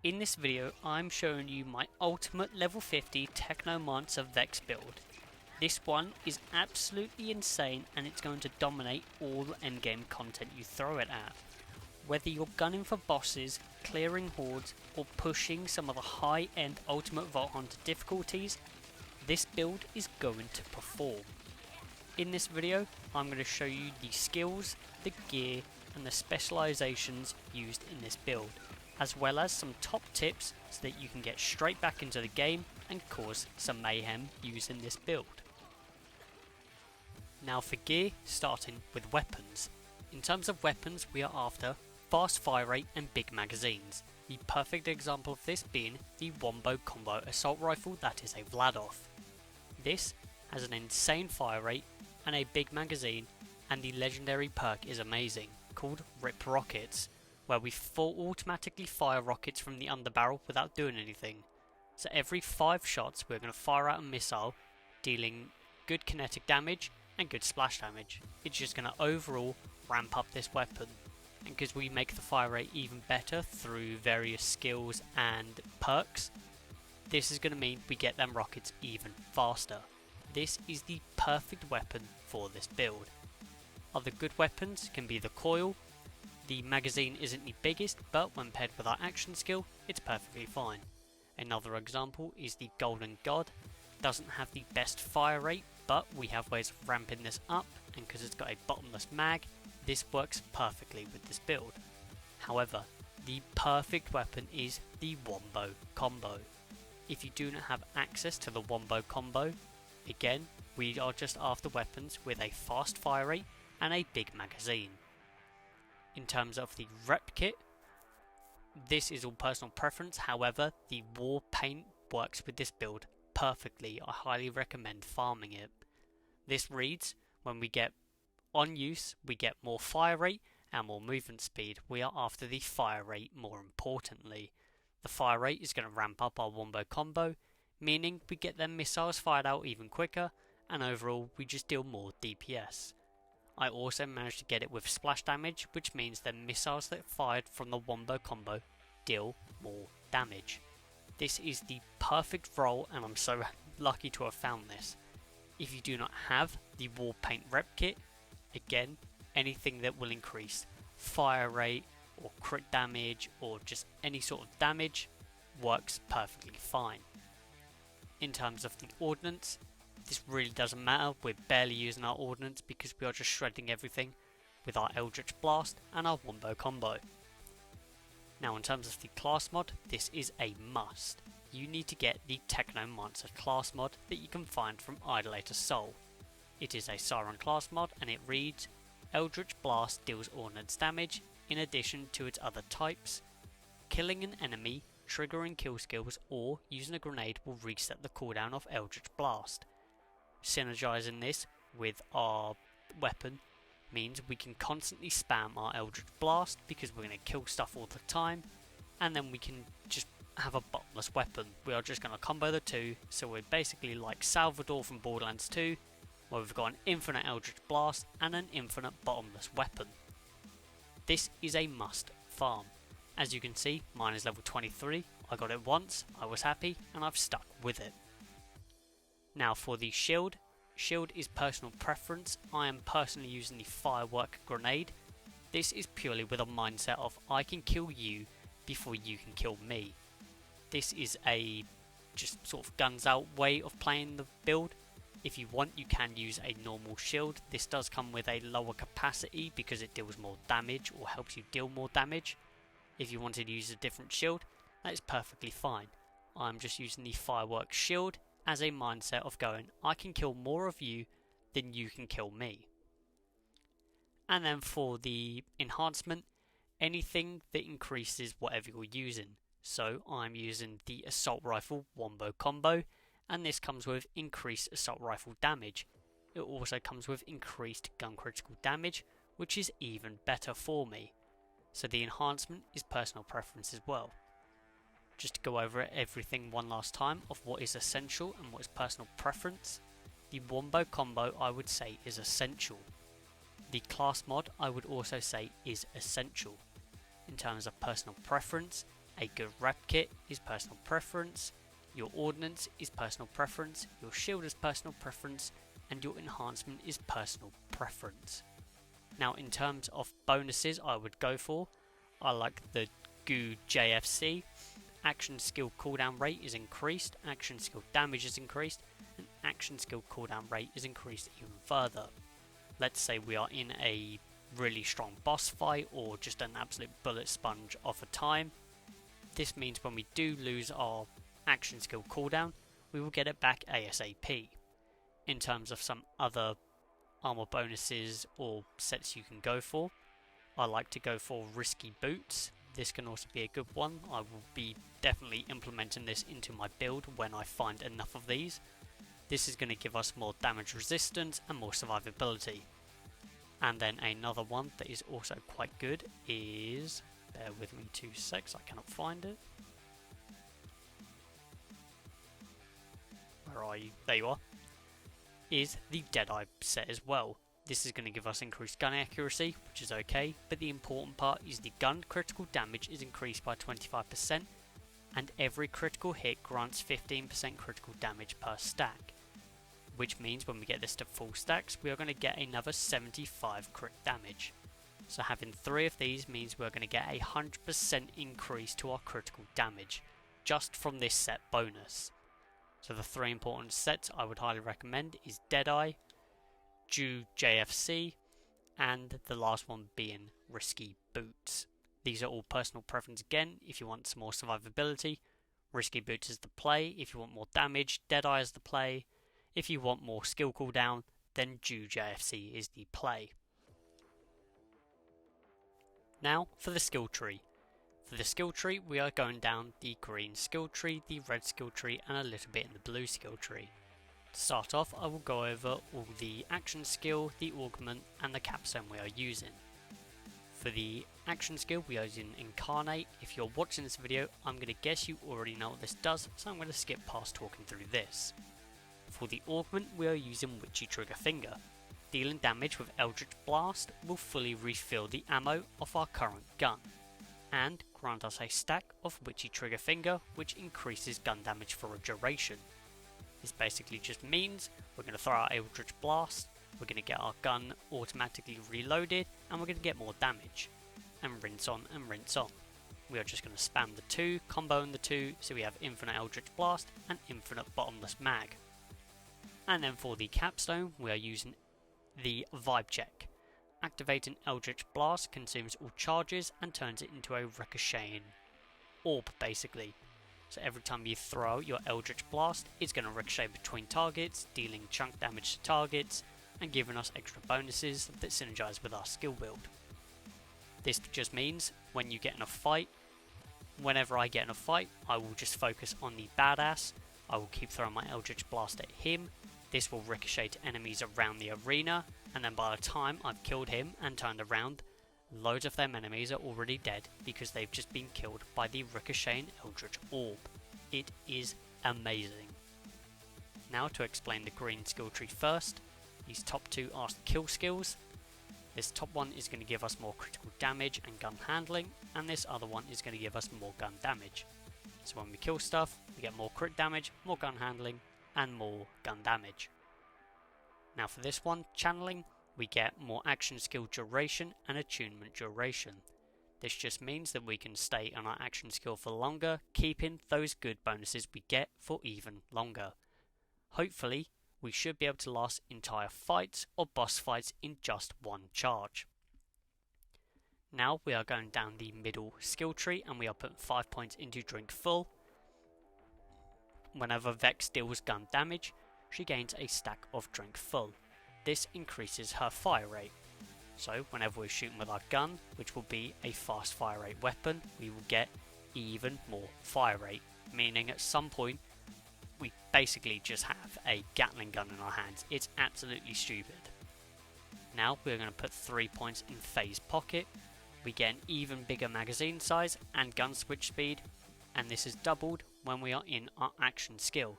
In this video I'm showing you my ultimate level 50 Technomancer Vex build. This one is absolutely insane and it's going to dominate all endgame content you throw it at. Whether you're gunning for bosses, clearing hordes or pushing some of the high end Ultimate Vault Hunter difficulties, this build is going to perform. In this video I'm going to show you the skills, the gear and the specializations used in this build, as well as some top tips so that you can get straight back into the game and cause some mayhem using this build. Now for gear, starting with weapons. In terms of weapons, we are after fast fire rate and big magazines. The perfect example of this being the WOMBO combo assault rifle that is a Vladov. This has an insane fire rate and a big magazine, and the legendary perk is amazing, called Rip Rockets, where we automatically fire rockets from the underbarrel without doing anything. So every 5 shots we're going to fire out a missile, dealing good kinetic damage and good splash damage. It's just going to overall ramp up this weapon, and because we make the fire rate even better through various skills and perks, this is going to mean we get them rockets even faster. This is the perfect weapon for this build. Other good weapons can be the coil. The magazine isn't the biggest, but when paired with our action skill, it's perfectly fine. Another example is the Golden God. Doesn't have the best fire rate, but we have ways of ramping this up, and because it's got a bottomless mag, this works perfectly with this build. However, the perfect weapon is the WOMBO combo. If you do not have access to the WOMBO combo, again, we are just after weapons with a fast fire rate and a big magazine. In terms of the rep kit, this is all personal preference, however the war paint works with this build perfectly. I highly recommend farming it. This reads, when we get on use we get more fire rate and more movement speed. We are after the fire rate more importantly. The fire rate is going to ramp up our WOMBO combo, meaning we get them missiles fired out even quicker, and overall we just deal more DPS. I also managed to get it with splash damage, which means the missiles that fired from the WOMBO combo deal more damage. This is the perfect role and I'm so lucky to have found this. If you do not have the war paint rep kit, again, anything that will increase fire rate or crit damage or just any sort of damage works perfectly fine. In terms of the ordnance, this really doesn't matter. We're barely using our ordnance because we are just shredding everything with our Eldritch Blast and our WOMBO combo. Now in terms of the class mod, this is a must. You need to get the Technomancer class mod that you can find from Idolator Soul. It is a Siren class mod and it reads, Eldritch Blast deals ordnance damage in addition to its other types. Killing an enemy, triggering kill skills or using a grenade will reset the cooldown of Eldritch Blast. Synergizing this with our weapon means we can constantly spam our Eldritch Blast because we're going to kill stuff all the time, and then we can just have a bottomless weapon. We are just going to combo the two, so we're basically like Salvador from Borderlands 2, where we've got an infinite Eldritch Blast and an infinite bottomless weapon. This is a must farm. As you can see, mine is level 23, I got it once, I was happy, and I've stuck with it. Now for the shield. Shield is personal preference. I am personally using the Firework grenade. This is purely with a mindset of I can kill you before you can kill me. This is a just sort of guns out way of playing the build. If you want, you can use a normal shield. This does come with a lower capacity because it deals more damage or helps you deal more damage. If you wanted to use a different shield, that is perfectly fine. I'm just using the Fireworks shield as a mindset of going, I can kill more of you than you can kill me. And then for the enhancement, anything that increases whatever you're using. So I'm using the assault rifle WOMBO combo, and this comes with increased assault rifle damage. It also comes with increased gun critical damage, which is even better for me. So the enhancement is personal preference as well. Just to go over everything one last time of what is essential and what is personal preference. The WOMBO combo I would say is essential. The class mod I would also say is essential. In terms of personal preference, A good rep kit is personal preference, your ordnance is personal preference, your shield is personal preference, and your enhancement is personal preference. Now in terms of bonuses I would go for, I like the Goo JFC. Action skill cooldown rate is increased, action skill damage is increased, and action skill cooldown rate is increased even further. Let's say we are in a really strong boss fight or just an absolute bullet sponge of a time. This means when we do lose our action skill cooldown, we will get it back ASAP. In terms of some other armor bonuses or sets you can go for, I like to go for risky boots. This can also be a good one. I will be definitely implementing this into my build when I find enough of these. This is going to give us more damage resistance and more survivability. And then another one that is also quite good is, bear with me 2 secs, I cannot find it. Where are you? There you are. Is the Deadeye set as well. This is going to give us increased gun accuracy, which is okay, but the important part is the gun critical damage is increased by 25%, and every critical hit grants 15% critical damage per stack, which means when we get this to full stacks, we are going to get another 75 crit damage. So having 3 of these means we're going to get a 100% increase to our critical damage, just from this set bonus. So the 3 important sets I would highly recommend is Deadeye, Goo JFC, and the last one being Risky Boots. These are all personal preference again. If you want some more survivability, Risky Boots is the play. If you want more damage, Deadeye is the play. If you want more skill cooldown, then Goo JFC is the play. Now for the skill tree. For the skill tree, we are going down the green skill tree, the red skill tree, and a little bit in the blue skill tree. To start off, I will go over all the action skill, the augment, and the capstone we are using. For the action skill, we are using Incarnate. If you're watching this video, I'm going to guess you already know what this does, so I'm going to skip past talking through this. For the augment, we are using Witchy Trigger Finger. Dealing damage with Eldritch Blast will fully refill the ammo of our current gun, and grant us a stack of Witchy Trigger Finger, which increases gun damage for a duration. This basically just means we're going to throw out Eldritch Blast, we're going to get our gun automatically reloaded, and we're going to get more damage. And rinse on and rinse on. We are just going to spam the 2, comboing the 2, so we have infinite Eldritch Blast and infinite bottomless mag. And then for the capstone, we are using the Vibe Check. Activating Eldritch Blast consumes all charges and turns it into a ricocheting orb basically. So every time you throw out your Eldritch Blast, it's going to ricochet between targets, dealing chunk damage to targets, and giving us extra bonuses that synergize with our skill build. This just means when you get in a fight, whenever I get in a fight, I will just focus on the badass. I will keep throwing my Eldritch Blast at him. This will ricochet to enemies around the arena, and then by the time I've killed him and turned around, loads of them enemies are already dead because they've just been killed by the ricocheting Eldritch Orb. It is amazing. Now to explain the green skill tree first, these top 2 are kill skills. This top one is going to give us more critical damage and gun handling, and this other one is going to give us more gun damage. So when we kill stuff, we get more crit damage, more gun handling, and more gun damage. Now for this one, channeling, we get more action skill duration and attunement duration. This just means that we can stay on our action skill for longer, keeping those good bonuses we get for even longer. Hopefully, we should be able to last entire fights or boss fights in just one charge. Now we are going down the middle skill tree and we are putting 5 points into Drink Full. Whenever Vex deals gun damage, she gains a stack of Drink Full. This increases her fire rate. So whenever we're shooting with our gun, which will be a fast fire rate weapon, we will get even more fire rate, meaning at some point we basically just have a Gatling gun in our hands. It's absolutely stupid. Now we're going to put 3 points in Phase Pocket. We get an even bigger magazine size and gun switch speed, and this is doubled when we are in our action skill.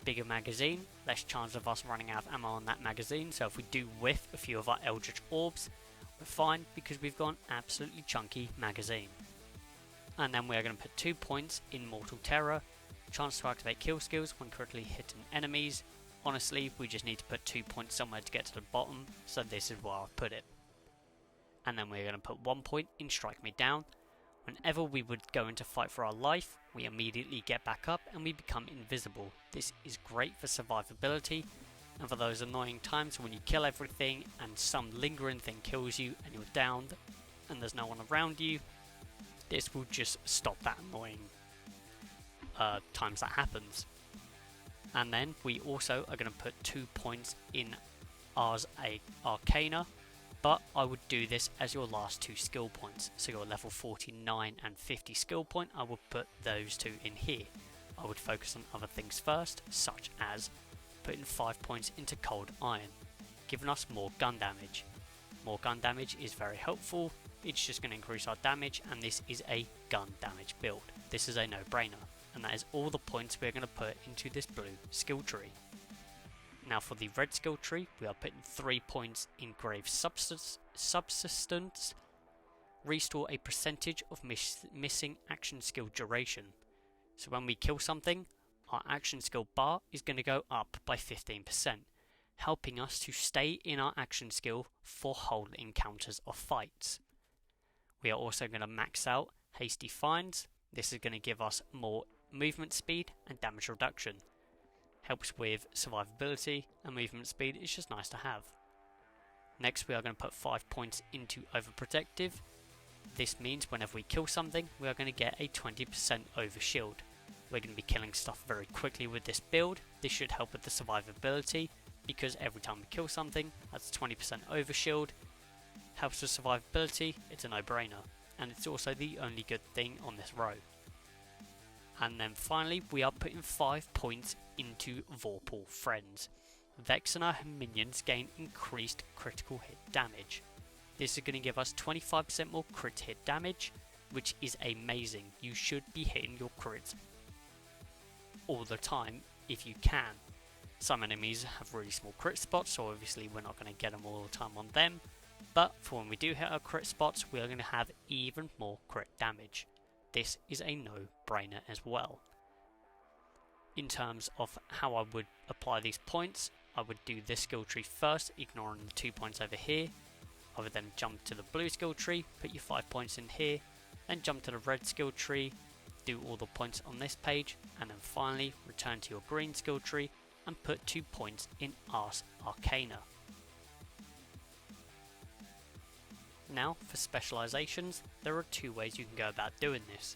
Bigger magazine, less chance of us running out of ammo on that magazine, so if we do whiff a few of our Eldritch Orbs, we're fine because we've got an absolutely chunky magazine. And then we are going to put 2 points in Mortal Terror, chance to activate kill skills when critically hitting enemies. Honestly, we just need to put 2 points somewhere to get to the bottom, so this is where I've put it. And then we're going to put 1 point in Strike Me Down. Whenever we would go into fight for our life, we immediately get back up and we become invisible. This is great for survivability and for those annoying times when you kill everything and some lingering thing kills you and you're downed and there's no one around you. This will just stop that annoying times that happens. And then we also are going to put 2 points in Ars Arcana, but I would do this as your last 2 skill points. So your level 49 and 50 skill point, I would put those 2 in here. I would focus on other things first, such as putting 5 points into Cold Iron, giving us more gun damage. More gun damage is very helpful, it's just going to increase our damage, and this is a gun damage build. This is a no-brainer, and that is all the points we're going to put into this blue skill tree. Now for the red skill tree, we are putting 3 points in Grave Subsistence, restore a percentage of missing action skill duration. So when we kill something, our action skill bar is going to go up by 15%, helping us to stay in our action skill for whole encounters or fights. We are also going to max out Hasty Finds. This is going to give us more movement speed and damage reduction. Helps with survivability, and movement speed is just nice to have. Next we are going to put 5 points into Overprotective. This means whenever we kill something, we are going to get a 20% overshield. We're going to be killing stuff very quickly with this build. This should help with the survivability, because every time we kill something, that's 20% overshield. Helps with survivability, it's a no-brainer, and it's also the only good thing on this row. And then finally, we are putting 5 points into Vorpal Friends. Vex and our minions gain increased critical hit damage. This is going to give us 25% more crit hit damage, which is amazing. You should be hitting your crits all the time if you can. Some enemies have really small crit spots, so obviously we're not going to get them all the time on them. But for when we do hit our crit spots, we are going to have even more crit damage. This is a no-brainer as well. In terms of how I would apply these points, I would do this skill tree first, ignoring the 2 points over here. I would then jump to the blue skill tree, put your 5 points in here, then jump to the red skill tree, do all the points on this page, and then finally return to your green skill tree and put 2 points in Ars Arcana. Now for specializations, there are 2 ways you can go about doing this.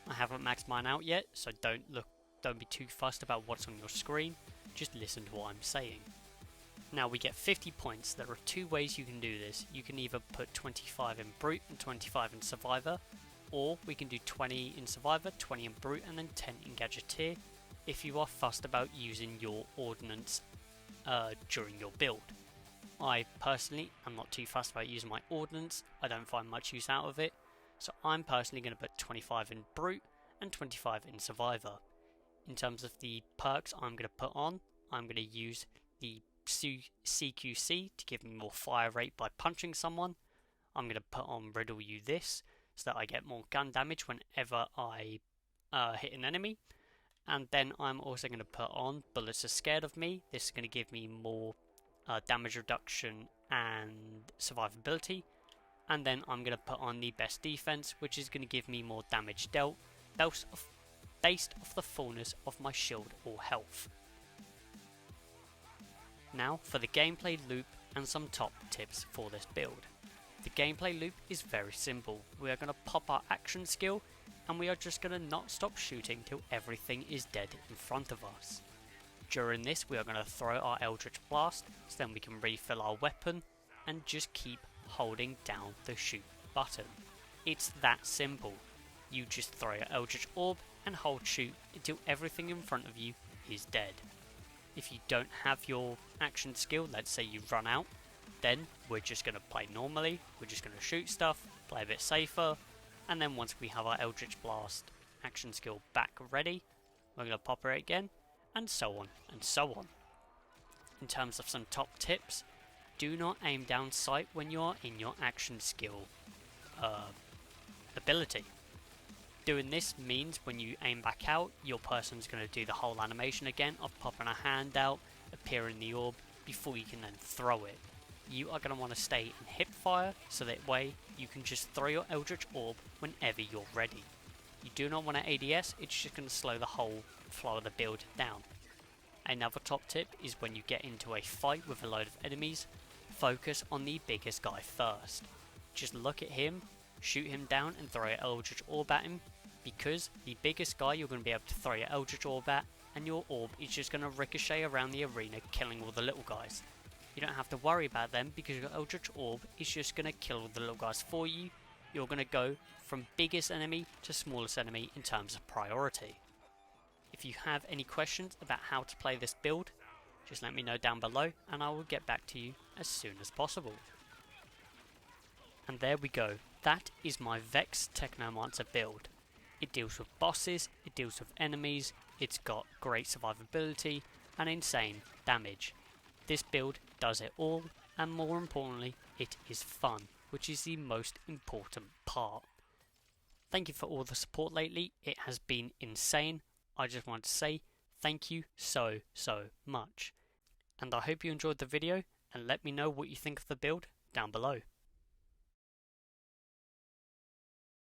I haven't maxed mine out yet, so don't be too fussed about what's on your screen, just listen to what I'm saying. Now we get 50 points. There are 2 ways you can do this. You can either put 25 in Brute and 25 in Survivor, or we can do 20 in Survivor, 20 in Brute, and then 10 in Gadgeteer if you are fussed about using your ordnance during your build. I personally am not too fussed about using my ordnance. I don't find much use out of it, so I'm personally going to put 25 in Brute and 25 in Survivor. In terms of the perks I'm going to put on, I'm going to use the CQC to give me more fire rate by punching someone. I'm going to put on Riddle You This so that I get more gun damage whenever I hit an enemy. And then I'm also going to put on Bullets Are Scared of Me. This is going to give me more damage reduction and survivability. And then I'm going to put on the Best Defense, which is going to give me more damage dealt based off the fullness of my shield or health. Now for the gameplay loop and some top tips for this build. The gameplay loop is very simple. We are going to pop our action skill and we are just going to not stop shooting till everything is dead in front of us. During this we are going to throw our Eldritch Blast so then we can refill our weapon and just keep holding down the shoot button. It's that simple. You just throw your Eldritch Orb and hold shoot until everything in front of you is dead. If you don't have your action skill, let's say you run out, then we're just going to play normally, we're just going to shoot stuff, play a bit safer, and then once we have our Eldritch Blast action skill back ready, we're going to pop it again, and so on and so on. In terms of some top tips, do not aim down sight when you are in your action skill ability. Doing this means when you aim back out, your person's going to do the whole animation again of popping a hand out, appearing the orb, before you can then throw it. You are going to want to stay in hip fire, so that way you can just throw your Eldritch Orb whenever you're ready. You do not want to ADS, it's just going to slow the whole flow of the build down. Another top tip is when you get into a fight with a load of enemies, focus on the biggest guy first. Just look at him, shoot him down and throw your Eldritch Orb at him, because the biggest guy you're going to be able to throw your Eldritch Orb at, and your orb is just going to ricochet around the arena, killing all the little guys. You don't have to worry about them because your Eldritch Orb is just going to kill all the little guys for you. You're going to go from biggest enemy to smallest enemy in terms of priority. If you have any questions about how to play this build, just let me know down below and I will get back to you as soon as possible. And there we go, that is my Vex Technomancer build. It deals with bosses, it deals with enemies, it's got great survivability and insane damage. This build does it all, and more importantly, it is fun, which is the most important part. Thank you for all the support lately, it has been insane. I just want to say thank you so much. And I hope you enjoyed the video, and let me know what you think of the build down below.